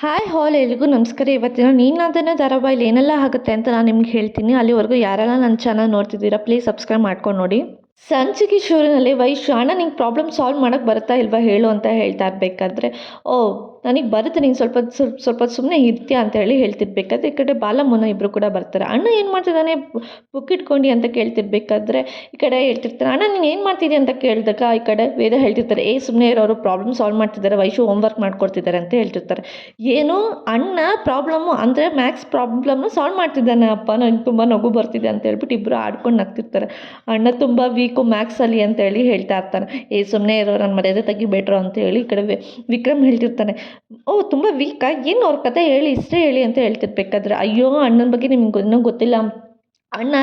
Hi ಹಾಲ್ ಎಲ್ರಿಗೂ ನಮಸ್ಕಾರ. ಇವತ್ತಿನ ನೀನಾದನ್ನ ಧಾರಾವಾಹಿಲಿ ಏನೆಲ್ಲ ಆಗುತ್ತೆ ಅಂತ ನಾನು ನಿಮ್ಗೆ ಹೇಳ್ತೀನಿ. ಅಲ್ಲಿವರೆಗೂ ಯಾರೆಲ್ಲ ನನ್ನ ಚಾನಲ್ ನೋಡ್ತಿದ್ದೀರಾ ಪ್ಲೀಸ್ ಸಬ್ಸ್ಕ್ರೈಬ್ ಮಾಡ್ಕೊಂಡು ನೋಡಿ. ಸಂಚಿಕೆ ಶುರುವಿನಲ್ಲಿ ವೈಶು ಅಣ್ಣ ನಿಂಗೆ ಪ್ರಾಬ್ಲಮ್ ಸಾಲ್ವ್ ಮಾಡೋಕ್ಕೆ ಬರುತ್ತಾ ಇಲ್ವಾ ಹೇಳು ಅಂತ ಹೇಳ್ತಾ ಇರಬೇಕಾದ್ರೆ, ಓ ನನಗೆ ಬರುತ್ತೆ, ನೀನು ಸ್ವಲ್ಪ ಸುಮ್ಮನೆ ಇರ್ತೀಯ ಅಂತ ಹೇಳಿ ಹೇಳ್ತಿರ್ಬೇಕಾದ್ರೆ ಈ ಕಡೆ ಬಾಲಮ್ಮನ ಇಬ್ಬರು ಕೂಡ ಬರ್ತಾರೆ. ಅಣ್ಣ ಏನು ಮಾಡ್ತಿದ್ದಾನೆ ಬುಕ್ ಇಟ್ಕೊಂಡು ಅಂತ ಕೇಳ್ತಿರ್ಬೇಕಾದ್ರೆ ಈ ಕಡೆ ಹೇಳ್ತಿರ್ತಾರೆ, ಅಣ್ಣ ನೀನು ಏನು ಮಾಡ್ತಿದ್ದೆ ಅಂತ ಕೇಳಿದಾಗ ಈ ಕಡೆ ವೇದ ಹೇಳ್ತಿರ್ತಾರೆ, ಸುಮ್ಮನೆ ಇರೋರು ಪ್ರಾಬ್ಲಮ್ ಸಾಲ್ವ್ ಮಾಡ್ತಿದ್ದಾರೆ, ವೈಶು ಹೋಮ್ವರ್ಕ್ ಮಾಡ್ಕೊಡ್ತಿದ್ದಾರೆ ಅಂತ ಹೇಳ್ತಿರ್ತಾರೆ. ಏನು ಅಣ್ಣ ಪ್ರಾಬ್ಲಮ್ಮು ಅಂದರೆ ಮ್ಯಾಥ್ಸ್ ಪ್ರಾಬ್ಲಮ್ನು ಸಾಲ್ವ್ ಮಾಡ್ತಿದ್ದಾನೆ ಅಪ್ಪ, ನನಗೆ ತುಂಬ ನಗು ಬರ್ತಿದೆ ಅಂತ ಹೇಳ್ಬಿಟ್ಟು ಇಬ್ಬರು ಆಡ್ಕೊಂಡು ನಗ್ತಿರ್ತಾರೆ. ಅಣ್ಣ ತುಂಬ ವೀಕು ಮ್ಯಾಥ್ಸಲ್ಲಿ ಅಂತೇಳಿ ಹೇಳ್ತಾ ಇರ್ತಾನೆ. ಸುಮ್ಮನೆ ಇರೋ ನನ್ನ ಮರ್ಯಾದೆ ತೆಗಿಬೇಡ್ರು ಅಂತ ಹೇಳಿ ಈ ಕಡೆ ವಿಕ್ರಮ್ ಹೇಳ್ತಿರ್ತಾನೆ, ಓ ತುಂಬ ವೀಕಾ, ಏನು ಅವ್ರ ಕತೆ ಹೇಳಿ ಇಷ್ಟೇ ಹೇಳಿ ಅಂತ ಹೇಳ್ತಿರ್ಬೇಕಾದ್ರೆ, ಅಯ್ಯೋ ಅಣ್ಣನ ಬಗ್ಗೆ ನಿಮ್ಗೆ ಇನ್ನೂ ಗೊತ್ತಿಲ್ಲ, ಅಣ್ಣ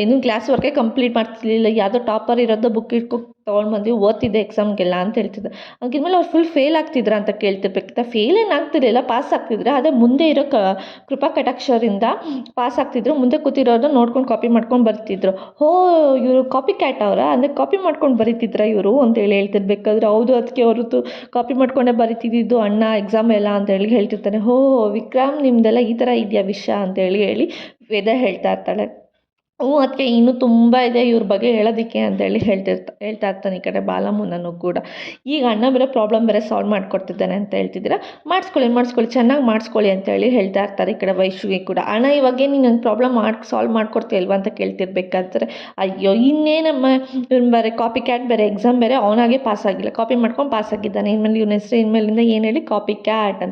ಇನ್ನೂ ಕ್ಲಾಸ್ ವರ್ಕೇ ಕಂಪ್ಲೀಟ್ ಮಾಡ್ತಿರ್ಲಿಲ್ಲ, ಯಾವುದೋ ಟಾಪರ್ ಇರೋದು ಬುಕ್ ತೊಗೊಂಡು ಬಂದು ಓದ್ತಿದ್ದೆ ಎಕ್ಸಾಮ್ಗೆಲ್ಲ ಅಂತ ಹೇಳ್ತಿದ್ದೆ. ಹಂಗಿದ್ಮೇಲೆ ಅವ್ರು ಫುಲ್ ಫೇಲ್ ಆಗ್ತಿದ್ರ ಅಂತ ಕೇಳ್ತಿರ್ಬೇಕಿತ್ತ. ಫೇಲ್ ಏನು ಆಗ್ತಿರಲಿಲ್ಲ, ಪಾಸ್ ಆಗ್ತಿದ್ರೆ, ಅದೇ ಮುಂದೆ ಇರೋ ಕೃಪಾ ಕಟಾಕ್ಷರಿಂದ ಪಾಸ್ ಆಗ್ತಿದ್ರು, ಮುಂದೆ ಕೂತಿರೋರು ನೋಡ್ಕೊಂಡು ಕಾಪಿ ಮಾಡ್ಕೊಂಡು ಬರ್ತಿದ್ರು. ಹೋ ಇವರು ಕಾಪಿ ಕ್ಯಾಟ್ ಅವರ ಅಂದರೆ ಕಾಪಿ ಮಾಡ್ಕೊಂಡು ಬರೀತಿದ್ರ ಇವರು ಅಂತೇಳಿ ಹೇಳ್ತಿರ್ಬೇಕಾದ್ರೆ, ಹೌದು ಅದಕ್ಕೆ ಹೊರತು ಕಾಪಿ ಮಾಡ್ಕೊಂಡೇ ಬರೀತಿದ್ದು ಅಣ್ಣ ಎಕ್ಸಾಮ್ ಎಲ್ಲ ಅಂತೇಳಿ ಹೇಳ್ತಿರ್ತಾನೆ. ಹೋ ವಿಕ್ರಮ್ ನಿಮ್ದೆಲ್ಲ ಈ ಥರ ಇದೆಯಾ ವಿಷಯ ಅಂತೇಳಿ ವೇದ ಹೇಳ್ತಾ ಇರ್ತಾಳೆ. ಅದಕ್ಕೆ ಇನ್ನೂ ತುಂಬ ಇದೆ ಇವ್ರ ಬಗ್ಗೆ ಹೇಳೋದಕ್ಕೆ ಅಂತೇಳಿ ಹೇಳ್ತಾ ಇರ್ತಾನೆ ಈ ಕಡೆ ಬಾಲಮ್ಮನೂ ಕೂಡ. ಈಗ ಅಣ್ಣ ಬೇರೆ ಪ್ರಾಬ್ಲಮ್ ಬೇರೆ ಸಾಲ್ವ್ ಮಾಡಿಕೊಡ್ತಿದ್ದಾನೆ ಅಂತ ಹೇಳ್ತಿದ್ದೀರಾ, ಮಾಡಿಸ್ಕೊಳ್ಳಿ ಚೆನ್ನಾಗಿ ಮಾಡಿಸ್ಕೊಳ್ಳಿ ಅಂತೇಳಿ ಹೇಳ್ತಾ ಇರ್ತಾರೆ ಈ ಕಡೆ ವೈಶುಗೆ ಕೂಡ. ಅಣ್ಣ ಇವಾಗೇ ನೀನು ನನ್ನ ಪ್ರಾಬ್ಲಮ್ ಸಾಲ್ವ್ ಮಾಡ್ಕೊಡ್ತೀಯಲ್ವ ಅಂತ ಕೇಳ್ತಿರ್ಬೇಕಾದ್ರೆ, ಅಯ್ಯೋ ಇನ್ನೇನಮ್ಮ ಇವ್ನು ಬೇರೆ ಕಾಪಿ ಕ್ಯಾಟ್ ಬೇರೆ ಎಕ್ಸಾಮ್ ಬೇರೆ ಅವನಾಗೆ ಪಾಸ್ ಆಗಿಲ್ಲ, ಕಾಪಿ ಮಾಡ್ಕೊಂಡು ಪಾಸ್ ಆಗಿದ್ದಾನೆ, ಇನ್ಮೇಲೆ ಇವನ ಹೆಸರು ಇನ್ಮೇಲಿಂದ ಏನು ಹೇಳಿ ಕಾಪಿ ಕ್ಯಾಟ್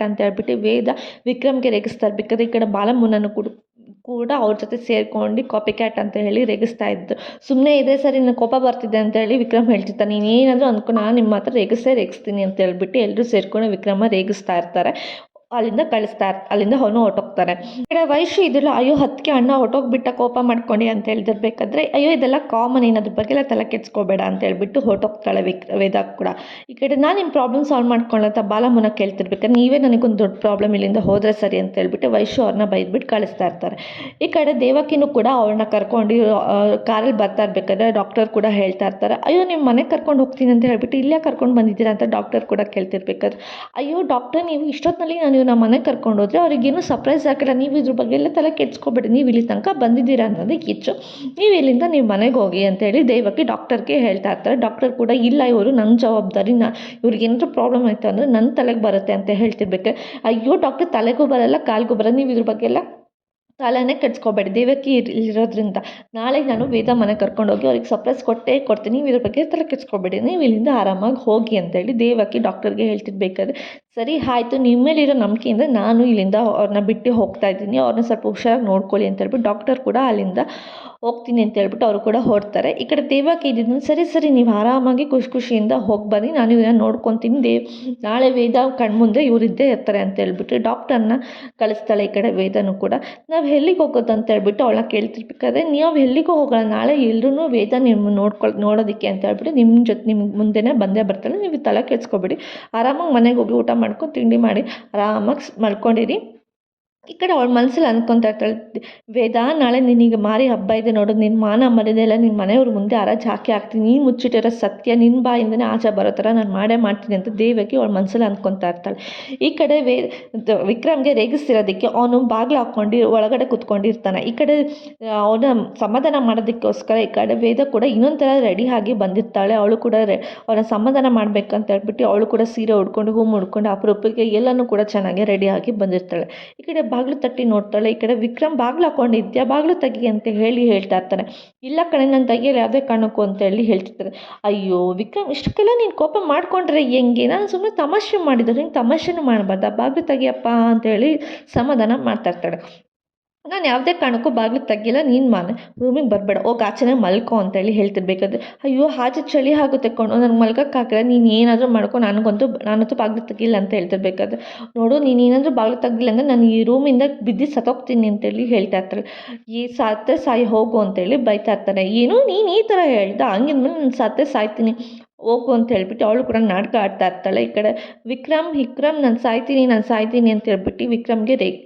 ಅಂತ ಹೇಳ್ಬಿಟ್ಟು ವೇದ ವಿಕ್ರಮ್ಗೆ ರೇಗಿಸ್ತಾ ಇರ್ಬೇಕಾದ್ರೆ ಈ ಕಡೆ ಬಾಲಮ್ಮನೂ ಕೂಡ ಅವ್ರ ಜೊತೆ ಸೇರ್ಕೊಂಡು ಕಾಪಿ ಕ್ಯಾಟ್ ಅಂತ ಹೇಳಿ ರೇಗಿಸ್ತಾ ಇದ್ದು. ಸುಮ್ಮನೆ ಇದೆ ಸರ್ ಇನ್ನು ಕೋಪ ಬರ್ತಿದೆ ಅಂತ ಹೇಳಿ ವಿಕ್ರಮ್ ಹೇಳ್ತಿರ್ತಾನೆ, ನೀನೇನಾದರೂ ಅಂದ್ಕೊ ನಾನು ನಿಮ್ಮ ಹತ್ರ ರೇಗಿಸ್ತೀನಿ ಅಂತ ಹೇಳ್ಬಿಟ್ಟು ಎಲ್ಲರೂ ಸೇರ್ಕೊಂಡು ವಿಕ್ರಮ ರೇಗಿಸ್ತಾ ಇರ್ತಾರೆ. ಅಲ್ಲಿಂದ ಅವನು ಹೊರಟೋಗ್ತಾನೆ. ಕಡೆ ವೈಶು ಇದಿಲ್ಲ, ಅಯ್ಯೋ ಅದಕ್ಕೆ ಅಣ್ಣ ಹೊರಟೋಗ್ಬಿಟ್ಟ ಕೋಪ ಮಾಡ್ಕೊಂಡು ಅಂತ ಹೇಳ್ತಿರ್ಬೇಕಾದ್ರೆ, ಅಯ್ಯೋ ಇದೆಲ್ಲ ಕಾಮನ್, ಏನಾದ್ರ ಬಗ್ಗೆ ಎಲ್ಲ ತಲೆ ಕೆಡ್ಸ್ಕೋಬೇಡ ಅಂತ ಹೇಳ್ಬಿಟ್ಟು ಹೊರಟೋಗ್ತಾಳೆ ವೇದ ಕೂಡ. ಈ ಕಡೆ ನಾನು ನಿಮ್ಮ ಪ್ರಾಬ್ಲಮ್ ಸಾಲ್ವ್ ಮಾಡ್ಕೊಳ್ಳೋಂತ ಬಾಲಮ್ಮನ ಕೇಳ್ತಿರ್ಬೇಕಾದ್ರೆ, ನೀವೇ ನನಗೊಂದು ದೊಡ್ಡ ಪ್ರಾಬ್ಲಮ್ ಇಲ್ಲಿಂದ ಹೋದರೆ ಸರಿ ಅಂತ ಹೇಳ್ಬಿಟ್ಟು ವೈಶು ಅವ್ರನ್ನ ಬೈದ್ಬಿಟ್ಟು ಕಳಿಸ್ತಾ ಇರ್ತಾರೆ. ಈ ಕಡೆ ದೇವಕಿನೂ ಕೂಡ ಅವ್ರನ್ನ ಕರ್ಕೊಂಡು ಕಾರಲ್ಲಿ ಬರ್ತಾ ಇರ್ಬೇಕಾದ್ರೆ ಡಾಕ್ಟರ್ ಕೂಡ ಹೇಳ್ತಾ ಇರ್ತಾರೆ, ಅಯ್ಯೋ ನಿಮ್ಮ ಮನೆಗೆ ಕರ್ಕೊಂಡು ಹೋಗ್ತೀನಿ ಅಂತ ಹೇಳ್ಬಿಟ್ಟು ಇಲ್ಲೇ ಕರ್ಕೊಂಡು ಬಂದಿದ್ದೀರಾ ಅಂತ ಡಾಕ್ಟರ್ ಕೂಡ ಕೇಳ್ತಿರ್ಬೇಕಾದ್ರೆ, ಅಯ್ಯೋ ಡಾಕ್ಟರ್ ನೀವು ಇಷ್ಟೊತ್ತಿನಲ್ಲಿ ನಾನು ನಮ್ಮ ಮನೆಗೆ ಕರ್ಕೊಂಡು ಹೋದರೆ ಅವ್ರಿಗೇನು ಸರ್ಪ್ರೈಸ್ ಆಗಿಲ್ಲ, ನೀವು ಇದ್ರ ಬಗ್ಗೆ ಎಲ್ಲ ತಲೆ ಕೆಡ್ಸ್ಕೊಬೇಡಿ, ನೀವು ಇಲ್ಲಿ ತನಕ ಬಂದಿದ್ದೀರಾ ಅನ್ನೋದಕ್ಕೆ ಹೆಚ್ಚು, ನೀವು ಇಲ್ಲಿಂದ ನೀವು ಮನೆಗೆ ಹೋಗಿ ಅಂತೇಳಿ ದೇವಕಿ ಡಾಕ್ಟರ್ಗೆ ಹೇಳ್ತಾ ಇರ್ತಾರೆ. ಡಾಕ್ಟರ್ ಕೂಡ ಇಲ್ಲ ಇವರು ನನ್ನ ಜವಾಬ್ದಾರಿ, ಇವ್ರಿಗೇನಾದರೂ ಪ್ರಾಬ್ಲಮ್ ಆಯಿತು ಅಂದರೆ ನನ್ನ ತಲೆಗೆ ಬರುತ್ತೆ ಅಂತ ಹೇಳ್ತಿರ್ಬೇಕು. ಅಯ್ಯೋ ಡಾಕ್ಟರ್ ತಲೆಗೂ ಬರಲ್ಲ ಕಾಲಿಗೂ ಬರಲ್ಲ, ನೀವು ಇದ್ರ ಬಗ್ಗೆ ಎಲ್ಲ ತಲೆನೇ ಕೆಡ್ಸ್ಕೊಬೇಡಿ, ದೇವಕಿ ಇರೋದ್ರಿಂದ ನಾಳೆ ನಾನು ವೇದ ಮನೆ ಕರ್ಕೊಂಡೋಗಿ ಅವ್ರಿಗೆ ಸರ್ಪ್ರೈಸ್ ಕೊಡ್ತೀನಿ, ನೀವು ಇದ್ರ ಬಗ್ಗೆ ತಲೆ ಕೆಡ್ಸ್ಕೊಬೇಡಿ, ನೀವು ಇಲ್ಲಿಂದ ಆರಾಮಾಗಿ ಹೋಗಿ ಅಂತೇಳಿ ದೇವಕಿ ಡಾಕ್ಟರ್ಗೆ ಹೇಳ್ತಿರ್ಬೇಕಾದ್ರೆ, ಸರಿ ಆಯಿತು ನಿಮ್ಮ ಮೇಲಿರೋ ನಂಬಿಕೆಯಿಂದ ನಾನು ಇಲ್ಲಿಂದ ಅವ್ರನ್ನ ಬಿಟ್ಟು ಹೋಗ್ತಾ ಇದ್ದೀನಿ, ಅವ್ರನ್ನ ಸ್ವಲ್ಪ ಹುಷಾರಾಗಿ ನೋಡ್ಕೊಳ್ಳಿ ಅಂತ ಹೇಳ್ಬಿಟ್ಟು ಡಾಕ್ಟರ್ ಕೂಡ ಅಲ್ಲಿಂದ ಹೋಗ್ತೀನಿ ಅಂತ ಹೇಳ್ಬಿಟ್ಟು ಅವರು ಕೂಡ ಹೊರಡ್ತಾರೆ. ಈ ಕಡೆ ದೇವಕಿ ಇದ್ದಿದ್ದು, ಸರಿ ನೀವು ಆರಾಮಾಗಿ ಖುಷಿಯಿಂದ ಹೋಗಿ ಬನ್ನಿ, ನಾನು ಇವನ್ನ ನೋಡ್ಕೊತೀನಿ, ನಾಳೆ ವೇದ ಕಣ್ಮುಂದೆ ಇವರಿದ್ದೇ ಇರ್ತಾರೆ ಅಂತ ಹೇಳ್ಬಿಟ್ಟು ಡಾಕ್ಟರ್ನ ಕಳಿಸ್ತಾಳೆ. ಈ ಕಡೆ ವೇದನೂ ಕೂಡ ನಾವು ಎಲ್ಲಿಗೆ ಹೋಗೋದು ಅಂತ ಹೇಳ್ಬಿಟ್ಟು ಅವಳನ್ನ ಕೇಳ್ತಿರ್ಬೇಕಾದ್ರೆ, ನೀವು ಎಲ್ಲಿಗೂ ಹೋಗೋಣ, ನಾಳೆ ಎಲ್ಲರೂ ವೇದ ನಿಮ್ಮ ನೋಡೋದಕ್ಕೆ ಅಂತ ಹೇಳ್ಬಿಟ್ಟು ನಿಮ್ಮ ಮುಂದೆನೇ ಬಂದೇ ಬರ್ತಾಳೆ, ನೀವು ತಲೆ ಕೆಡ್ಸ್ಕೊಬೇಡಿ, ಆರಾಮಾಗಿ ಮನೆಗೆ ಹೋಗಿ ಊಟ ಮಾಡ್ಕೊಂಡು ತಿಂಡಿ ಮಾಡಿ ಆರಾಮಾಗಿ ಮಲ್ಕೊಂಡಿರಿ. ಈ ಕಡೆ ಅವಳ ಮನಸ್ಸಲ್ಲಿ ಅಂದ್ಕೊತಾ ಇರ್ತಾಳೆ, ವೇದ ನಾಳೆ ನಿನಗೆ ಮಾರಿ ಹಬ್ಬ ಇದೆ ನೋಡು, ನಿನ್ನ ಮಾನ ಮರ್ಯಾದೆ ಎಲ್ಲ ನಿನ್ನ ಮನೆಯವ್ರ ಮುಂದೆ ಹರಾಜು ಹಾಕ್ತೀನಿ, ನೀನು ಮುಚ್ಚಿಟ್ಟಿರೋ ಸತ್ಯ ನಿನ್ನ ಬಾಯಿಂದನೇ ಆಚೆ ಬರೋ ಥರ ನಾನು ಮಾಡ್ತೀನಿ ಅಂತ ದೇವಕಿ ಅವಳ ಮನಸ್ಸಲ್ಲಿ ಅಂದ್ಕೊತಾ ಇರ್ತಾಳೆ. ಈ ಕಡೆ ವಿಕ್ರಮ್ಗೆ ರೇಗಿಸ್ತಿರೋದಕ್ಕೆ ಅವನು ಬಾಗಿಲು ಹಾಕ್ಕೊಂಡು ಒಳಗಡೆ ಕೂತ್ಕೊಂಡಿರ್ತಾನೆ. ಈ ಕಡೆ ಅವನ ಸಮಾಧಾನ ಮಾಡೋದಕ್ಕೋಸ್ಕರ ಈ ಕಡೆ ವೇದ ಕೂಡ ಇನ್ನೊಂದು ಥರ ರೆಡಿ ಆಗಿ ಬಂದಿರ್ತಾಳೆ. ಅವಳು ಕೂಡ ಅವನ ಸಮಾಧಾನ ಮಾಡಬೇಕಂತ ಹೇಳ್ಬಿಟ್ಟು ಅವಳು ಕೂಡ ಸೀರೆ ಉಡ್ಕೊಂಡು ಹೂ ಮುಡ್ಕೊಂಡು ಅಪರೂಪಕ್ಕೆ ಎಲ್ಲನೂ ಕೂಡ ಚೆನ್ನಾಗಿ ರೆಡಿಯಾಗಿ ಬಂದಿರ್ತಾಳೆ. ಈ ಕಡೆ ಬಾಗಿಲು ತಟ್ಟಿ ನೋಡ್ತಾಳೆ. ಈ ಕಡೆ ವಿಕ್ರಮ್ ಬಾಗಿಲು ಹಾಕೊಂಡಿದ್ಯಾ, ಬಾಗಿಲು ತೆಗಿ ಅಂತ ಹೇಳ್ತಾ ಇರ್ತಾನೆ. ಇಲ್ಲ ಕಣೆ ನಾನು ತೆಗಿಯಲ್ಲ ಯಾವುದೇ ಕಾರಣಕ್ಕೂ ಅಂತ ಹೇಳ್ತಿರ್ತಾರೆ. ಅಯ್ಯೋ ವಿಕ್ರಮ್ ಇಷ್ಟಕ್ಕೆಲ್ಲ ನೀನು ಕೋಪ ಮಾಡ್ಕೊಂಡ್ರೆ ಹೆಂಗೆ, ನಾನು ಸುಮ್ಮನೆ ತಮಾಷೆ ಮಾಡಿದ್ರೆ ಹಿಂಗೆ ತಮಾಷೆನೂ ಮಾಡಬಾರ್ದ, ಬಾಗಿಲು ತೆಗಿಯಪ್ಪ ಅಂತೇಳಿ ಸಮಾಧಾನ ಮಾಡ್ತಾ ಇರ್ತಾಳೆ. ನಾನು ಯಾವುದೇ ಕಾರಣಕ್ಕೂ ಬಾಗಿಲು ತೆಗಿಲ್ಲ, ನೀನು ರೂಮಿಗೆ ಬರಬೇಡ, ಹೋಗಿ ಆಚೆನೇ ಮಲ್ಕೊ ಅಂತೇಳಿ ಹೇಳ್ತಿರ್ಬೇಕಾದ್ರೆ, ಅಯ್ಯೋ ಆಚೆ ಚಳಿ ಆಗುತ್ತೆ ಕಣೋ, ನನಗೆ ಮಲ್ಕೋಕ್ಕಾಗಲ್ಲ, ನೀನು ಏನಾದರೂ ಮಾಡ್ಕೊ, ನಾನಂತೂ ಬಾಗಿಲು ತೆಗಿಲ್ಲ ಅಂತ ಹೇಳ್ತಿರ್ಬೇಕಾದ್ರೆ, ನೋಡು ನೀನು ಏನಾದರೂ ಬಾಗಿಲು ತೆಗಿಲ್ಲ ಅಂದರೆ ನಾನು ಈ ರೂಮಿಂದ ಬಿದ್ದು ಸತ್ತೋಗ್ತೀನಿ ಅಂತೇಳಿ ಹೇಳ್ತಾ ಇರ್ತಾಳೆ. ಈ ಸಾಯಿ ಹೋಗು ಅಂತೇಳಿ ಬೈತಾ ಇರ್ತಾನೆ. ಏನು ನೀನು ಈ ಥರ ಹೇಳ್ದ, ಹಂಗಿದ್ಮೇಲೆ ನಾನು ಸಾಯ್ತೀನಿ, ಹೋಗು ಅಂತ ಹೇಳ್ಬಿಟ್ಟು ಅವಳು ಕೂಡ ನಾಟಕ ಆಡ್ತಾ ಇರ್ತಾಳೆ. ಈ ಕಡೆ ವಿಕ್ರಮ್ ನಾನು ಸಾಯ್ತೀನಿ ಅಂತ ಹೇಳ್ಬಿಟ್ಟು ವಿಕ್ರಮ್‌ಗೆ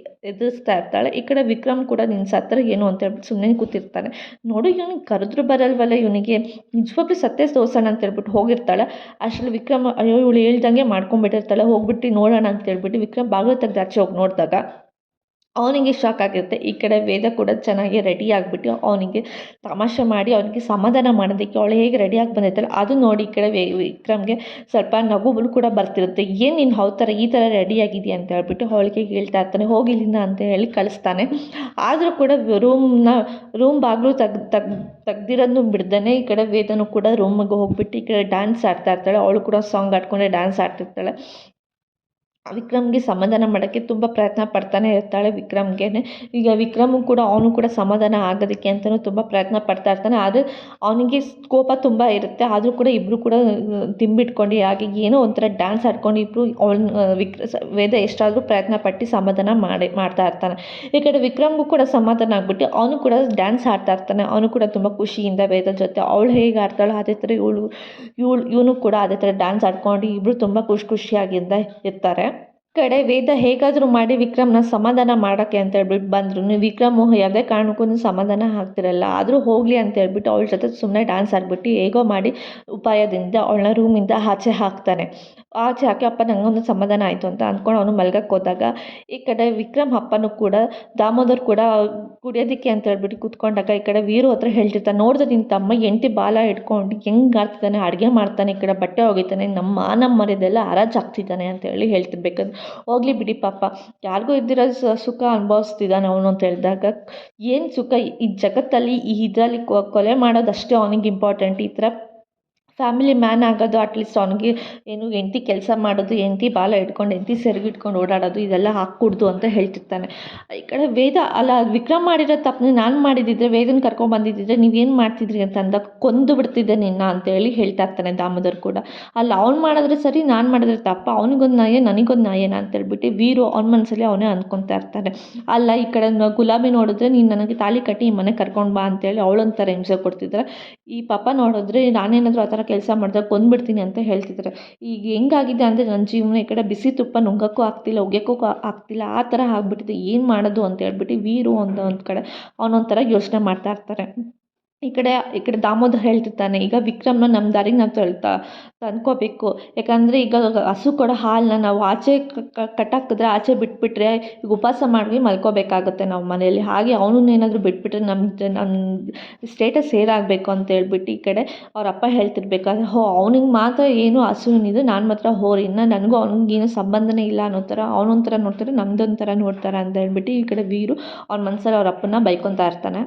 ಎದುರಿಸ್ತಾ ಇರ್ತಾಳೆ. ಈ ಕಡೆ ವಿಕ್ರಮ್ ಕೂಡ ನೀನು ಸತ್ತರೆ ಏನು ಅಂತ ಹೇಳ್ಬಿಟ್ಟು ಸುಮ್ಮನೆ ಕೂತಿರ್ತಾನೆ. ನೋಡು ಇವ್ನಿಗೆ ಕರೆದ್ರು ಬರಲ್ವಲ್ಲ ಇವನಿಗೆ, ನಿಜವಾಗ್ಲೂ ಸತ್ತೇ ತೋರ್ಸೋಣ ಅಂತ ಹೇಳ್ಬಿಟ್ಟು ಹೋಗಿರ್ತಾಳೆ. ಅಷ್ಟ್ರಲ್ಲಿ ವಿಕ್ರಮ್ ಅಯ್ಯೋ ಇವಳು ಹೇಳ್ದಂಗೆ ಮಾಡ್ಕೊಂಡ್ಬಿಟ್ಟಿರ್ತಾಳೆ. ಹೋಗ್ಬಿಟ್ಟು ನೋಡೋಣ ಅಂತ ಹೇಳ್ಬಿಟ್ಟು ವಿಕ್ರಮ್ ಬಾಗಿಲು ತೆಗ್ದು ಆಚೆ ಹೋಗಿ ನೋಡಿದಾಗ ಅವನಿಗೆ ಶಾಕ್ ಆಗಿರುತ್ತೆ. ಈ ಕಡೆ ವೇದ ಕೂಡ ಚೆನ್ನಾಗಿ ರೆಡಿ ಆಗಿಬಿಟ್ಟು ಅವನಿಗೆ ತಮಾಷೆ ಮಾಡಿ ಅವನಿಗೆ ಸಮಾಧಾನ ಮಾಡೋದಕ್ಕೆ ಅವಳು ಹೇಗೆ ರೆಡಿಯಾಗಿ ಬಂದಿರ್ತಾಳೆ ಅದು ನೋಡಿ ಈ ಕಡೆ ವಿಕ್ರಮ್‌ಗೆ ಸ್ವಲ್ಪ ನಗುಗಳು ಕೂಡ ಬರ್ತಿರುತ್ತೆ. ಏನು ನೀನು ಈ ಥರ ರೆಡಿಯಾಗಿದೆಯಾ ಅಂತ ಹೇಳ್ಬಿಟ್ಟು ಅವಳಿಗೆ ಹೇಳ್ತಾ ಇರ್ತಾನೆ. ಹೋಗಿ ಇಲ್ಲಿಂದ ಅಂತ ಹೇಳಿ ಕಳಿಸ್ತಾನೆ. ಆದರೂ ಕೂಡ ರೂಮ್ ಬಾಗಿಲು ತೆಗ್ದಿರೋದನ್ನು ಬಿಡ್ದೇ ಈ ಕಡೆ ವೇದನೂ ಕೂಡ ರೂಮಿಗೆ ಹೋಗ್ಬಿಟ್ಟು ಈ ಕಡೆ ಡ್ಯಾನ್ಸ್ ಆಡ್ತಾ ಇರ್ತಾಳೆ. ಅವಳು ಕೂಡ ಸಾಂಗ್ ಆಡ್ಕೊಂಡೆ ಡ್ಯಾನ್ಸ್ ಆಡ್ತಿರ್ತಾಳೆ. ವಿಕ್ರಮ್‌ಗೆ ಸಮಾಧಾನ ಮಾಡೋಕ್ಕೆ ತುಂಬ ಪ್ರಯತ್ನ ಪಡ್ತಾನೆ ಇರ್ತಾಳೆ ವಿಕ್ರಮ್‌ಗೆನೆ. ಈಗ ವಿಕ್ರಮು ಕೂಡ ಅವನು ಕೂಡ ಸಮಾಧಾನ ಆಗೋದಕ್ಕೆ ಅಂತಲೂ ತುಂಬ ಪ್ರಯತ್ನ ಪಡ್ತಾ ಇರ್ತಾನೆ. ಆದರೆ ಅವನಿಗೆ ಕೋಪ ತುಂಬ ಇರುತ್ತೆ. ಆದರೂ ಕೂಡ ಇಬ್ಬರು ಕೂಡ ದಿಂಬಿಟ್ಕೊಂಡು ಹಾಗೆ ಏನೋ ಒಂಥರ ಡ್ಯಾನ್ಸ್ ಆಡ್ಕೊಂಡು ಇಬ್ಬರು ವೇದ ಎಷ್ಟಾದರೂ ಪ್ರಯತ್ನ ಪಟ್ಟು ಸಮಾಧಾನ ಮಾಡ್ತಾ ಇರ್ತಾನೆ. ಈ ಕಡೆ ವಿಕ್ರಮ್‌ಗೂ ಕೂಡ ಸಮಾಧಾನ ಆಗಿಬಿಟ್ಟು ಅವನು ಕೂಡ ಡ್ಯಾನ್ಸ್ ಆಡ್ತಾ ಇರ್ತಾನೆ. ಅವನು ಕೂಡ ತುಂಬ ಖುಷಿಯಿಂದ ವೇದ ಜೊತೆ ಅವಳು ಹೇಗೆ ಆಡ್ತಾಳೋ ಅದೇ ಥರ ಇವನು ಕೂಡ ಅದೇ ಥರ ಡ್ಯಾನ್ಸ್ ಆಡ್ಕೊಂಡು ಇಬ್ಬರು ತುಂಬ ಖುಷಿಯಾಗಿಂದ ಇರ್ತಾರೆ. ಕಡೆ ವೇದ ಹೇಗಾದರೂ ಮಾಡಿ ವಿಕ್ರಮ್‌ನ ಸಮಾಧಾನ ಮಾಡೋಕ್ಕೆ ಅಂತ ಹೇಳ್ಬಿಟ್ಟು ಬಂದ್ರು. ವಿಕ್ರಮು ಯಾವುದೇ ಕಾರಣಕ್ಕೂ ಸಮಾಧಾನ ಆಗ್ತಿರಲ್ಲ. ಆದರೂ ಹೋಗಲಿ ಅಂತ ಹೇಳ್ಬಿಟ್ಟು ಅವಳ ಜೊತೆ ಸುಮ್ಮನೆ ಡ್ಯಾನ್ಸ್ ಆಡ್ಬಿಟ್ಟು ಹೇಗೋ ಮಾಡಿ ಉಪಾಯದಿಂದ ಅವಳನ್ನ ರೂಮಿಂದ ಆಚೆ ಹಾಕ್ತಾನೆ. ಆಚೆ ಹಾಕಿ ಅಪ್ಪ ನನಗೊಂದು ಸಮಾಧಾನ ಆಯಿತು ಅಂತ ಅಂದ್ಕೊಂಡು ಅವನು ಮಲ್ಗಕ್ಕೆ ಹೋದಾಗ ಈ ಕಡೆ ವಿಕ್ರಮ್ ಅಪ್ಪನೂ ಕೂಡ ದಾಮೋದರ್ ಕೂಡ ಕುಡಿಯೋದಕ್ಕೆ ಅಂತ ಹೇಳ್ಬಿಟ್ಟು ಕೂತ್ಕೊಂಡಾಗ ಈ ಕಡೆ ವೀರು ಹತ್ರ ಹೇಳ್ತಿರ್ತಾನೆ, ನೋಡಿದ್ರೆ ನಿನ್ನ ತಮ್ಮ ಎಂಟಿ ಬಾಲ ಹಿಡ್ಕೊಂಡು ಹೆಂಗೆ ಆಡ್ತಿದ್ದಾನೆ, ಅಡುಗೆ ಮಾಡ್ತಾನೆ, ಈ ಕಡೆ ಬಟ್ಟೆ ಒಗಿತಾನೆ, ನಮ್ಮ ಮರ್ಯಾದೆಲ್ಲ ಹರಾಜಾಗ್ತಿದ್ದಾನೆ ಅಂತ ಹೇಳಿ ಹೇಳ್ತಿರ್ಬೇಕಾದ್ರೆ ಹೋಗಲಿ ಬಿಡಿ ಪಾಪ ಯಾರಿಗೂ ಇದ್ದಿರೋ ಸುಖ ಅನುಭವಿಸ್ತಿದ್ದಾನೆ ಅವನು ಅಂತ ಹೇಳಿದಾಗ, ಏನು ಸುಖ ಈ ಜಗತ್ತಲ್ಲಿ ಇದರಲ್ಲಿ ಕೊಲೆ ಮಾಡೋದಷ್ಟೇ ಅವನಿಗೆ ಇಂಪಾರ್ಟೆಂಟ್. ಈ ಥರ ಫ್ಯಾಮಿಲಿ ಮ್ಯಾನ್ ಆಗೋದು ಅಟ್ಲೀಸ್ಟ್ ಅವನಿಗೆ ಏನು ಹೆಂಡತಿ ಕೆಲಸ ಮಾಡೋದು, ಹೆಂಡತಿ ಬಾಲ ಹಿಡ್ಕೊಂಡು ಹೆಂಡತಿ ಸೆರಗಿಟ್ಕೊಂಡು ಓಡಾಡೋದು ಇದೆಲ್ಲ ಹಾಕ್ಕೊಡ್ದು ಅಂತ ಹೇಳ್ತಿರ್ತಾನೆ. ಈ ಕಡೆ ವೇದ ಅಲ್ಲ ವಿಕ್ರಮ್ ಮಾಡಿರೋ ತಪ್ಪನ್ನ ನಾನು ಮಾಡಿದ್ದಿದ್ರೆ ವೇದನ ಕರ್ಕೊಂಡ್ಬಂದಿದ್ದಿದ್ರೆ ನೀವೇನು ಮಾಡ್ತಿದ್ರಿ ಅಂತ ಅಂದಾಗ ಕೊಂದು ಬಿಡ್ತಿದ್ದೆ ನಿನ್ನ ಅಂತೇಳಿ ಹೇಳ್ತಾ ಇರ್ತಾನೆ ದಾಮೋದರ್ ಕೂಡ. ಅಲ್ಲ ಅವ್ನು ಮಾಡಿದ್ರೆ ಸರಿ, ನಾನು ಮಾಡಿದ್ರೆ ತಪ್ಪ, ಅವನಿಗೊಂದು ನ್ಯಾಯ ನನಗೊಂದು ನ್ಯಾಯನ ಅಂತೇಳ್ಬಿಟ್ಟು ವೀರು ಅವ್ನ ಮನಸ್ಸಲ್ಲಿ ಅವನೇ ಅಂದ್ಕೊತಾ ಇರ್ತಾನೆ. ಅಲ್ಲ ಈ ಕಡೆ ಗುಲಾಬಿ ನೋಡಿದ್ರೆ ನೀನು ನನಗೆ ತಾಳಿ ಕಟ್ಟಿ ಈ ಮನೆ ಕರ್ಕೊಂಡು ಬಾ ಅಂತೇಳಿ ಅವಳೊಂಥರ ಹಿಂಸೆ ಕೊಡ್ತಿದ್ರೆ, ಈ ಪಾಪ ನೋಡಿದ್ರೆ ನಾನೇನಾದರೂ ಆ ಥರ ಕೆಲಸ ಮಾಡಿದಾಗ ಕೊಂದುಬಿಡ್ತೀನಿ ಅಂತ ಹೇಳ್ತಿದ್ದಾರೆ. ಈಗ ಹೆಂಗಾಗಿದೆ ಅಂದರೆ ನನ್ನ ಜೀವನ ಈ ಕಡೆ ಬಿಸಿ ತುಪ್ಪ ನುಂಗೋಕ್ಕೂ ಆಗ್ತಿಲ್ಲ, ಒಗೆಯೋಕ್ಕೂ ಆಗ್ತಿಲ್ಲ, ಆ ಥರ ಆಗ್ಬಿಟ್ಟಿದೆ, ಏನು ಮಾಡೋದು ಅಂತ ಹೇಳ್ಬಿಟ್ಟು ವೀರು ಒಂದು ಕಡೆ ಅವನೊಂಥರ ಯೋಚನೆ ಮಾಡ್ತಾ ಇರ್ತಾರೆ. ಈ ಕಡೆ ದಾಮೋದರ್ ಹೇಳ್ತಿರ್ತಾನೆ, ಈಗ ವಿಕ್ರಮ್‌ನ ನಮ್ಮ ದಾರಿಗೆ ನಾವು ತಂದ್ಕೋಬೇಕು. ಯಾಕಂದರೆ ಈಗ ಹಸು ಕೊಡೋ ಹಾಲನ್ನ ನಾವು ಆಚೆ ಕಟ್ಟಾಕಿದ್ರೆ ಆಚೆ ಬಿಟ್ಬಿಟ್ರೆ ಈಗ ಉಪವಾಸ ಮಾಡಿ ಮಲ್ಕೋಬೇಕಾಗುತ್ತೆ ನಾವು ಮನೆಯಲ್ಲಿ. ಹಾಗೆ ಅವನನ್ನೇನಾದರೂ ಬಿಟ್ಬಿಟ್ರೆ ನಮ್ಮ ಸ್ಟೇಟಸ್ ಏನಾಗಬೇಕು ಅಂತ ಹೇಳ್ಬಿಟ್ಟು ಈ ಕಡೆ ಅವ್ರ ಅಪ್ಪ ಹೇಳ್ತಿರ್ಬೇಕಾದ್ರೆ, ಅವ್ನಿಗೆ ಮಾತ್ರ ಏನು ಹಸುವಿನಿದೆ, ನಾನು ಮಾತ್ರ ಹೋರಿ, ಇನ್ನು ನನಗೂ ಅವ್ನಿಗೇನು ಸಂಬಂಧನೇ ಇಲ್ಲ ಅನ್ನೋ ಥರ ಅವನೊಂಥರ ನೋಡ್ತಾರೆ, ನಮ್ಮದೊಂಥರ ನೋಡ್ತಾರೆ ಅಂತ ಹೇಳ್ಬಿಟ್ಟು ಈ ಕಡೆ ವೀರು ಅವ್ನ ಮನಸ್ಸಲ್ಲಿ ಅವ್ರ ಅಪ್ಪನ್ನ ಬೈಕೊತಾ ಇರ್ತಾನೆ.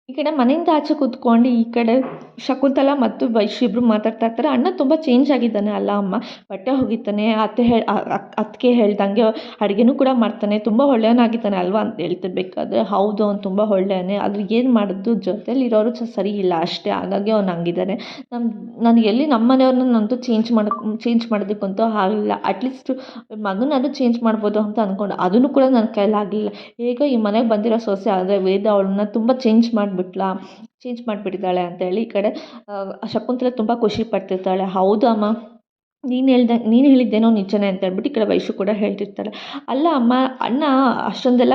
ಈ ಕಡೆ ಮನೆಯಿಂದ ಆಚೆ ಕೂತ್ಕೊಂಡು ಈ ಕಡೆ ಶಕುಂತಲಾ ಮತ್ತು ವೈಶು ಇಬ್ಬರು ಮಾತಾಡ್ತಾ ಇರ್ತಾರೆ. ಅಣ್ಣ ತುಂಬ ಚೇಂಜ್ ಆಗಿದ್ದಾನೆ ಅಲ್ಲ ಅಮ್ಮ, ಬಟ್ಟೆ ಒಗಿತಾನೆ, ಅತ್ತಿಗೆ ಹೇಳ್ದಂಗೆ ಅಡುಗೆನೂ ಕೂಡ ಮಾಡ್ತಾನೆ, ತುಂಬ ಒಳ್ಳೆಯವನಾಗಿದ್ದಾನೆ ಅಲ್ವಾ ಅಂತ ಹೇಳ್ತಿರ್ಬೇಕಾದ್ರೆ, ಹೌದು ಅವ್ನು ತುಂಬ ಒಳ್ಳೆಯವನೇ, ಆದರೆ ಏನು ಮಾಡೋದು ಜೊತೆಲಿರೋರು ಸರಿ ಇಲ್ಲ ಅಷ್ಟೇ, ಹಾಗಾಗಿ ಅವ್ನು ಹಂಗಿದ್ದಾನೆ. ನಾನು ಎಲ್ಲಿ ನಮ್ಮ ಮನೆಯವ್ರನ್ನಂತೂ ಚೇಂಜ್ ಮಾಡೋದಕ್ಕಂತೂ ಆಗಲಿಲ್ಲ. ಅಟ್ಲೀಸ್ಟ್ ಮಗನಾದರೂ ಚೇಂಜ್ ಮಾಡ್ಬೋದು ಅಂತ ಅಂದ್ಕೊಂಡೆ, ಅದನ್ನು ಕೂಡ ನನ್ನ ಕೈಲಾಗಲಿಲ್ಲ. ಹೇಗೋ ಈ ಮನೆಗೆ ಬಂದಿರೋ ಸೊಸೆ ಆದರೆ ವೇದ ಅವಳನ್ನ ತುಂಬ ಚೇಂಜ್ ಮಾಡಿಬಿಟ್ಟಿದ್ದಾಳೆ ಅಂತೇಳಿ ಈ ಕಡೆ ಶಕುಂತಲಾ ತುಂಬ ಖುಷಿ ಪಡ್ತಿರ್ತಾಳೆ. ಹೌದು ಅಮ್ಮ, ನೀನು ಹೇಳಿದ್ದೇನೋ ನಿಜನೇ ಅಂತ ಹೇಳ್ಬಿಟ್ಟು ಈ ಕಡೆ ವೈಶು ಕೂಡ ಹೇಳ್ತಿರ್ತಾಳೆ. ಅಲ್ಲ ಅಮ್ಮ, ಅಣ್ಣ ಅಷ್ಟೊಂದೆಲ್ಲ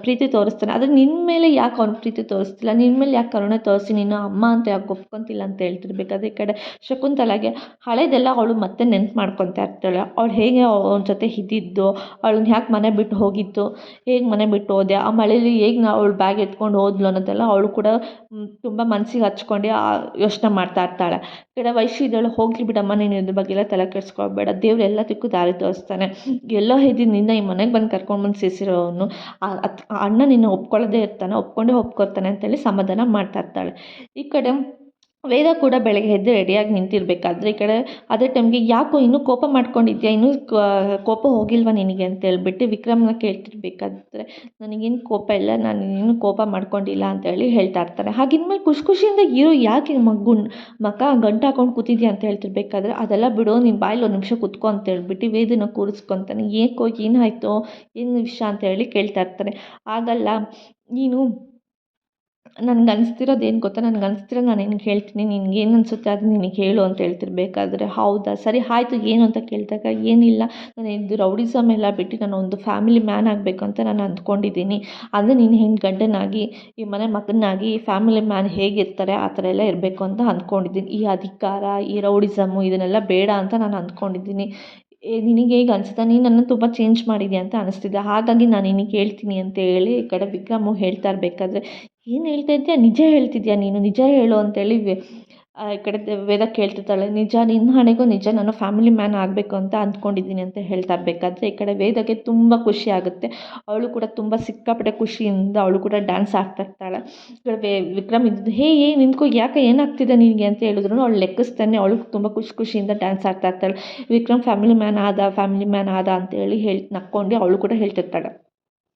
ಪ್ರೀತಿ ತೋರಿಸ್ತಾನೆ, ಆದರೆ ನಿನ್ನ ಮೇಲೆ ಯಾಕೆ ಅವ್ನು ಪ್ರೀತಿ ತೋರಿಸ್ತಿಲ್ಲ, ನಿನ್ನ ಮೇಲೆ ಯಾಕೆ ಕರುಣೆ ತೋರಿಸಿ ನೀನು ಅಮ್ಮ ಅಂತ ಯಾಕೆ ಒಪ್ಕೊತಿಲ್ಲ ಅಂತ ಹೇಳ್ತಿರ್ಬೇಕಾದ್ರೆ ಈ ಕಡೆ ಶಕುಂತಲಾಗೆ ಹಳೇದೆಲ್ಲ ಅವಳು ಮತ್ತೆ ನೆನ್ಪು ಮಾಡ್ಕೊತಾ ಇರ್ತಾಳೆ. ಅವಳು ಹೇಗೆ ಅವನ ಜೊತೆ ಇದ್ದಿದ್ದು, ಅವಳನ್ನ ಯಾಕೆ ಮನೆ ಬಿಟ್ಟು ಹೋಗಿದ್ದು, ಹೇಗೆ ಮನೆ ಬಿಟ್ಟು ಹೋದೆ, ಆ ಮಳೇಲಿ ಹೇಗೆ ಅವಳು ಬ್ಯಾಗ್ ಎತ್ಕೊಂಡು ಹೋದ್ಲು ಅನ್ನೋದೆಲ್ಲ ಅವಳು ಕೂಡ ತುಂಬ ಮನಸ್ಸಿಗೆ ಹಚ್ಕೊಂಡು ಯೋಚನೆ ಮಾಡ್ತಾ ಇರ್ತಾಳೆ. ಈ ಕಡೆ ವೈಶು ಇದ್ದಾಳೆ, ಹೋಗಲಿ ಬಿಡಮ್ಮ ನೀನು ಇದ್ರ ಬಗ್ಗೆ ಎಲ್ಲ ತಲೆ ಕೆಡಿಸ್ಕೊಳ್ಬೇಡ, ದೇವ್ರು ಎಲ್ಲದಕ್ಕೂ ದಾರಿ ತೋರಿಸ್ತಾನೆ, ಎಲ್ಲೋ ಇದ್ದೀನಿ ನಿನ್ನ ಈ ಮನೆಗೆ ಬಂದು ಕರ್ಕೊಂಡು ಸೇರಿಸಿರೋನು ಅಣ್ಣ ನಿನ್ನ ಒಪ್ಕೊಳ್ಳೋದೇ ಇರ್ತಾನೆ, ಒಪ್ಕೊಳ್ತಾನೆ ಅಂತೇಳಿ ಸಮಾಧಾನ ಮಾಡ್ತಾ ಇರ್ತಾಳೆ. ಈ ಕಡೆ ವೇದ ಕೂಡ ಬೆಳಗ್ಗೆ ಎದ್ದು ರೆಡಿಯಾಗಿ ನಿಂತಿರಬೇಕಾದ್ರೆ ಈ ಕಡೆ ಅದೇ ಟೈಮ್ಗೆ ಯಾಕೋ ಇನ್ನೂ ಕೋಪ ಮಾಡ್ಕೊಂಡಿದ್ಯಾ, ಇನ್ನೂ ಕೋಪ ಹೋಗಿಲ್ವಾ ನಿನಗೆ ಅಂತ ಹೇಳ್ಬಿಟ್ಟು ವಿಕ್ರಮ್ನ ಕೇಳ್ತಿರ್ಬೇಕಾದ್ರೆ, ನನಗೇನು ಕೋಪ ಇಲ್ಲ, ನಾನು ಇನ್ನೂ ಕೋಪ ಮಾಡ್ಕೊಂಡಿಲ್ಲ ಅಂತೇಳಿ ಹೇಳ್ತಾ ಇರ್ತಾರೆ. ಹಾಗಿನ್ಮೇಲೆ ಖುಷಿಯಿಂದ ಇರೋ, ಯಾಕೆ ಗಂಟು ಹಾಕೊಂಡು ಕೂತಿದ್ಯಾ ಅಂತ ಹೇಳ್ತಿರ್ಬೇಕಾದ್ರೆ, ಅದೆಲ್ಲ ಬಿಡು, ನಿನ್ನ ಬಾಯಲ್ಲಿ ಒಂದು ನಿಮಿಷ ಕೂತ್ಕೊ ಅಂತ ಹೇಳ್ಬಿಟ್ಟು ವೇದನ ಕೂರಿಸ್ಕೊತಾನೆ. ಏನಾಯಿತು ಏನು ವಿಷಯ ಅಂತ ಹೇಳಿ ಕೇಳ್ತಾ ಇರ್ತಾರೆ. ಆಗಲ್ಲ, ನೀನು ನನ್ಗೆ ಅನಿಸ್ತಿರೋದು ಏನು ಗೊತ್ತಾ, ನನ್ಗೆ ಅನಿಸ್ತಿರೋದು ನಾನು ನಿನಗೆ ಹೇಳ್ತೀನಿ, ನಿನ್ಗೆ ಏನು ಅನಿಸುತ್ತೆ ಅದು ನಿನಗೆ ಹೇಳು ಅಂತ ಹೇಳ್ತಿರ್ಬೇಕಾದ್ರೆ, ಹೌದಾ ಸರಿ ಆಯಿತು ಏನು ಅಂತ ಕೇಳಿದಾಗ, ಏನಿಲ್ಲ ನಾನು ಇದು ರೌಡಿಸಮ್ ಎಲ್ಲ ಬಿಟ್ಟು ನಾನು ಒಂದು ಫ್ಯಾಮಿಲಿ ಮ್ಯಾನ್ ಆಗಬೇಕು ಅಂತ ನಾನು ಅಂದ್ಕೊಂಡಿದ್ದೀನಿ. ಅಂದರೆ ನೀನು ಗಂಡನಾಗಿ ಈ ಮನೆ ಮಗನಾಗಿ ಫ್ಯಾಮಿಲಿ ಮ್ಯಾನ್ ಹೇಗಿರ್ತಾರೆ ಆ ಥರ ಎಲ್ಲ ಇರಬೇಕು ಅಂತ ಅಂದ್ಕೊಂಡಿದ್ದೀನಿ. ಈ ಅಧಿಕಾರ ಈ ರೌಡಿಸಮ್ಮು ಇದನ್ನೆಲ್ಲ ಬೇಡ ಅಂತ ನಾನು ಅಂದ್ಕೊಂಡಿದ್ದೀನಿ. ನಿನಗೆ ಹೇಗೆ ಅನಿಸುತ್ತಾ, ನೀನು ನನ್ನನ್ನು ತುಂಬ ಚೇಂಜ್ ಮಾಡಿದ್ಯಾ ಅಂತ ಅನಿಸ್ತಿದೆ, ಹಾಗಾಗಿ ನಾನು ನಿನಗೆ ಹೇಳ್ತೀನಿ ಅಂತ ಹೇಳಿ ಈ ಕಡೆ ವಿಕ್ರಮು ಹೇಳ್ತಾ ಇರಬೇಕಾದ್ರೆ, ಏನು ಹೇಳ್ತಾ ಇದ್ದೀಯ, ನಿಜ ಹೇಳ್ತಿದ್ಯಾ ನೀನು, ನಿಜ ಹೇಳು ಅಂತೇಳಿ ಈ ಕಡೆ ವೇದ ಕೇಳ್ತಿರ್ತಾಳೆ. ನಿಜ, ನಿನ್ನ ಹಣೆಗೂ ನಿಜ, ನಾನು ಫ್ಯಾಮಿಲಿ ಮ್ಯಾನ್ ಆಗಬೇಕು ಅಂತ ಅಂದ್ಕೊಂಡಿದ್ದೀನಿ ಅಂತ ಹೇಳ್ತಾ ಇರಬೇಕಾದ್ರೆ, ಈ ಕಡೆ ವೇದಕ್ಕೆ ತುಂಬ ಖುಷಿ ಆಗುತ್ತೆ. ಅವಳು ಕೂಡ ತುಂಬ ಸಿಕ್ಕಾಪಟ್ಟೆ ಖುಷಿಯಿಂದ ಅವಳು ಕೂಡ ಡ್ಯಾನ್ಸ್ ಆಡ್ತಾ ಇರ್ತಾಳೆ. ಈ ಕಡೆ ವಿಕ್ರಮ್ ಇದ್ದು, ಹೇ ನಿಂತ್ಕೋ, ಯಾಕೆ ಏನಾಗ್ತಿದೆ ನಿನಗೆ ಅಂತ ಹೇಳಿದ್ರು ಅವಳು ಲೆಕ್ಕಿಸ್ತಾನೆ ಅವಳು ತುಂಬ ಖುಷಿಯಿಂದ ಡ್ಯಾನ್ಸ್ ಆಡ್ತಾ ಇರ್ತಾಳೆ. ವಿಕ್ರಮ್ ಫ್ಯಾಮಿಲಿ ಮ್ಯಾನ್ ಆದ ಅಂತೇಳಿ ನಕ್ಕೊಂಡು ಅವಳು ಕೂಡ ಹೇಳ್ತಿರ್ತಾಳೆ,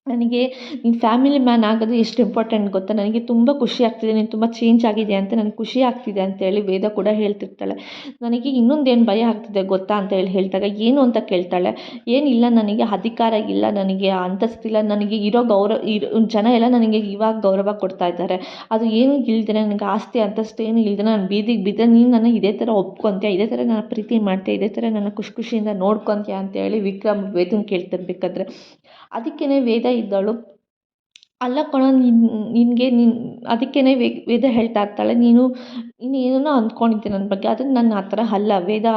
ನನಗೆ ನೀನು ಫ್ಯಾಮಿಲಿ ಮ್ಯಾನ್ ಆಗೋದು ಎಷ್ಟು ಇಂಪಾರ್ಟೆಂಟ್ ಗೊತ್ತಾ, ನನಗೆ ತುಂಬ ಖುಷಿ ಆಗ್ತಿದೆ, ನೀನು ತುಂಬ ಚೇಂಜ್ ಆಗಿದೆ ಅಂತ ನನಗೆ ಖುಷಿ ಆಗ್ತಿದೆ ಅಂತೇಳಿ ವೇದ ಕೂಡ ಹೇಳ್ತಿರ್ತಾಳೆ. ನನಗೆ ಇನ್ನೊಂದೇನು ಭಯ ಆಗ್ತಿದೆ ಗೊತ್ತಾ ಅಂತ ಹೇಳಿದಾಗ, ಏನು ಅಂತ ಕೇಳ್ತಾಳೆ. ಏನಿಲ್ಲ, ನನಗೆ ಅಧಿಕಾರ ಇಲ್ಲ, ನನಗೆ ಅಂತಸ್ತಿಲ್ಲ, ನನಗೆ ಜನ ಎಲ್ಲ ನನಗೆ ಇವಾಗ ಗೌರವ ಕೊಡ್ತಾ ಇದ್ದಾರೆ, ಅದು ಏನು ಇಲ್ದೇ ನನಗೆ ಆಸ್ತಿ ಅಂತಸ್ತು ಏನು ಇಲ್ಲದೆ ನಾನು ಬೀದಿಗೆ ಬಿದ್ದರೆ ನೀನು ನನ್ನ ಇದೇ ಥರ ಒಪ್ಕೊತೀಯ, ಇದೇ ಥರ ನನ್ನ ಪ್ರೀತಿ ಮಾಡ್ತೀಯ, ಇದೇ ಥರ ನನ್ನ ಖುಷಿಯಿಂದ ನೋಡ್ಕೊತೀಯ ಅಂತೇಳಿ ವಿಕ್ರಮ್ ವೇದನ ಕೇಳ್ತಿರ್ಬೇಕಾದ್ರೆ, ಅದಕ್ಕೇ ವೇದ ಇದ್ದವಳು, ಅಲ್ಲ ಕಣೋ ನಿನಗೆ ಅದಕ್ಕೇ ವೇದ ಹೇಳ್ತಾ ಇರ್ತಾಳೆ, ನೀನು ಏನೇನೋ ಅಂದ್ಕೊಂಡಿದ್ದೆ ನನ್ನ ಬಗ್ಗೆ, ಆದರೆ ನಾನು ಆ ಥರ ಅಲ್ಲ. ವೇದ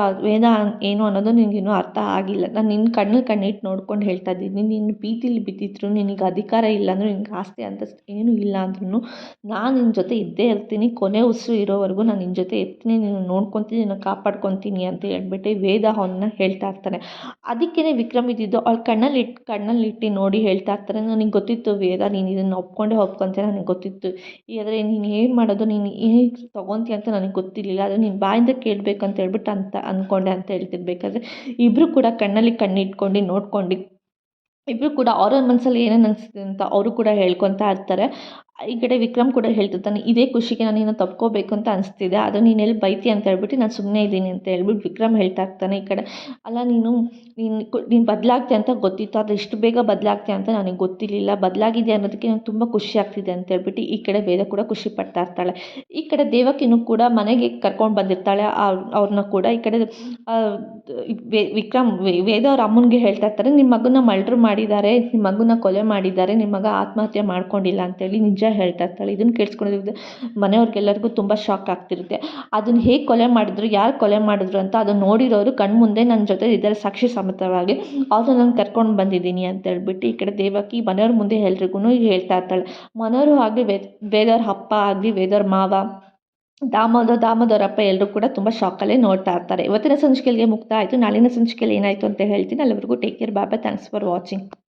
ಏನು ಅನ್ನೋದು ನಿನಗಿನ್ನೂ ಅರ್ಥ ಆಗಿಲ್ಲ. ನಾನು ನಿನ್ನ ಕಣ್ಣಲ್ಲಿ ಕಣ್ಣಿಟ್ಟು ನೋಡ್ಕೊಂಡು ಹೇಳ್ತಾ ಇದ್ದೀನಿ, ನೀನು ಬೀದಿಲಿ ಬಿದ್ದಿದ್ರು, ನಿನಗೆ ಅಧಿಕಾರ ಇಲ್ಲ ಅಂದರೂ, ನಿನಗೆ ಆಸ್ತಿ ಅಂತಸ್ತು ಏನೂ ಇಲ್ಲ ಅಂದ್ರೂ ನಾನು ನಿನ್ನ ಜೊತೆ ಇದ್ದೇ ಇರ್ತೀನಿ, ಕೊನೆ ಉಸಿರು ಇರೋವರೆಗೂ ನಾನು ನಿನ್ನ ಜೊತೆ ಇರ್ತೀನಿ, ನೀನು ನೋಡ್ಕೊತೀನಿ, ನಿನ್ನ ಕಾಪಾಡ್ಕೊತೀನಿ ಅಂತ ಹೇಳ್ಬಿಟ್ಟು ವೇದ ಅವನ್ನ ಹೇಳ್ತಾ ಇರ್ತಾನೆ. ಅದಕ್ಕೇ ವಿಕ್ರಮ್ ಇದ್ದಿದ್ದು ಅವಳು ಕಣ್ಣಲ್ಲಿಟ್ಟು ನೋಡಿ ಹೇಳ್ತಾ ಇರ್ತಾರೆ, ನನಗೆ ಗೊತ್ತಿತ್ತು ವೇದ, ನೀನು ಇದನ್ನು ಒಪ್ಕೊಂತೀಯ ನನಗೆ ಗೊತ್ತಿತ್ತು, ಆದರೆ ನೀನು ಏನು ಮಾಡೋದು, ನೀನು ಹೇಗೆ ತೊಗೊತೀಯ ಅಂತ ನನಗೆ ಗೊತ್ತಿರಲಿಲ್ಲ, ಆದರೆ ನೀನು ಬಾಯಿಂದ ಕೇಳಬೇಕು ಅಂತ ಹೇಳ್ಬಿಟ್ಟು ಅಂದ್ಕೊಂಡೆ ಅಂತ ಹೇಳ್ತಿರ್ಬೇಕಾದ್ರೆ, ಇಬ್ಬರು ಕೂಡ ಕಣ್ಣಲ್ಲಿ ಕಣ್ಣಿಟ್ಕೊಂಡು ನೋಡ್ಕೊಂಡು, ಇಬ್ಬರು ಕೂಡ ಅವ್ರ ಮನಸ್ಸಲ್ಲಿ ಏನೇನು ಅನಿಸ್ತಿದೆ ಅಂತ ಅವರು ಕೂಡ ಹೇಳ್ಕೊತಾ ಇರ್ತಾರೆ. ಈ ಕಡೆ ವಿಕ್ರಮ್ ಕೂಡ ಹೇಳ್ತಿರ್ತಾನೆ, ಇದೇ ಖುಷಿಗೆ ನಾನು ನಿನ್ನ ತಪ್ಕೋಬೇಕು ಅಂತ ಅನಿಸ್ತಿದೆ, ಆದರೆ ನೀನು ಎಲ್ಲಿ ಬೈತೀಯ ಅಂತ ಹೇಳ್ಬಿಟ್ಟು ನಾನು ಸುಮ್ಮನೆ ಇದ್ದೀನಿ ಅಂತ ಹೇಳ್ಬಿಟ್ಟು ವಿಕ್ರಮ್ ಹೇಳ್ತಾ ಇರ್ತಾನೆ. ಈ ಕಡೆ ಅಲ್ಲ, ನೀನು ಬದಲಾಗ್ತೀಯ ಅಂತ ಗೊತ್ತಿತ್ತು, ಆದರೆ ಇಷ್ಟು ಬೇಗ ಬದಲಾಗ್ತೀಯ ಅಂತ ನನಗೆ ಗೊತ್ತಿರಲಿಲ್ಲ, ಬದಲಾಗಿದೆ ಅನ್ನೋದಕ್ಕೆ ನಂಗೆ ತುಂಬ ಖುಷಿ ಆಗ್ತಿದೆ ಅಂತ ಹೇಳ್ಬಿಟ್ಟು ಈ ಕಡೆ ವೇದ ಕೂಡ ಖುಷಿ ಪಡ್ತಾ ಇರ್ತಾಳೆ. ಈ ಕಡೆ ದೇವಕಿನೂ ಕೂಡ ಮನೆಗೆ ಕರ್ಕೊಂಡು ಬಂದಿರ್ತಾಳೆ ಅವ್ರನ್ನ ಕೂಡ. ಈ ಕಡೆ ವೇದ ಅವ್ರ ಅಮ್ಮನಿಗೆ ಹೇಳ್ತಾ ಇರ್ತಾರೆ, ನಿಮ್ಮ ಮಗನ ಮರ್ಡರ್ ಮಾಡಿದ್ದಾರೆ, ನಿಮ್ಮ ಮಗನ ಕೊಲೆ ಮಾಡಿದ್ದಾರೆ, ನಿಮ್ಮ ಮಗ ಆತ್ಮಹತ್ಯೆ ಮಾಡ್ಕೊಂಡಿಲ್ಲ ಅಂತೇಳಿ ನಿಜ ಹೇಳ್ತಾ ಇರ್ತಾಳೆ. ಇದನ್ನು ಕೇಳಿಸ್ಕೊಂಡಿದ್ದು ಮನೆಯವ್ರಿಗೆಲ್ಲರಿಗೂ ತುಂಬ ಶಾಕ್ ಆಗ್ತಿರುತ್ತೆ. ಅದನ್ನು ಹೇಗೆ ಕೊಲೆ ಮಾಡಿದ್ರು, ಯಾರು ಕೊಲೆ ಮಾಡಿದ್ರು ಅಂತ ಅದನ್ನು ನೋಡಿರೋರು ಕಣ್ಮುಂದೆ ನನ್ನ ಜೊತೆ ಇದ್ದಾರೆ ಸಾಕ್ಷಿ ಸಮೇತವಾಗಿ, ಅವ್ರನ್ನ ನಾನು ಕರ್ಕೊಂಡು ಬಂದಿದ್ದೀನಿ ಅಂತ ಹೇಳ್ಬಿಟ್ಟು ಈ ಕಡೆ ದೇವಕಿ ಮನೆಯವ್ರ ಮುಂದೆ ಎಲ್ರಿಗೂ ಹೇಳ್ತಾ ಇರ್ತಾಳೆ. ಮನೆಯವರು ಆಗಲಿ ವೇದವ್ರ ಅಪ್ಪ ಆಗಲಿ ವೇದವ್ರ ಮಾವ ದಾಮೋದರಪ್ಪ ಎಲ್ಲರೂ ಕೂಡ ತುಂಬ ಶಾಕಲ್ಲೇ ನೋಡ್ತಾ ಇರ್ತಾರೆ. ಇವತ್ತಿನ ಸಂಚಿಕೆಗೆ ಮುಕ್ತ ಆಯಿತು. ನಾಳಿನ ಸಂಚಿಕೆಯಲ್ಲಿ ಏನಾಯಿತು ಅಂತ ಹೇಳ್ತೀನಿ. ಅಲ್ಲಿವರೆಗೂ take care, bye bye, thanks for watching.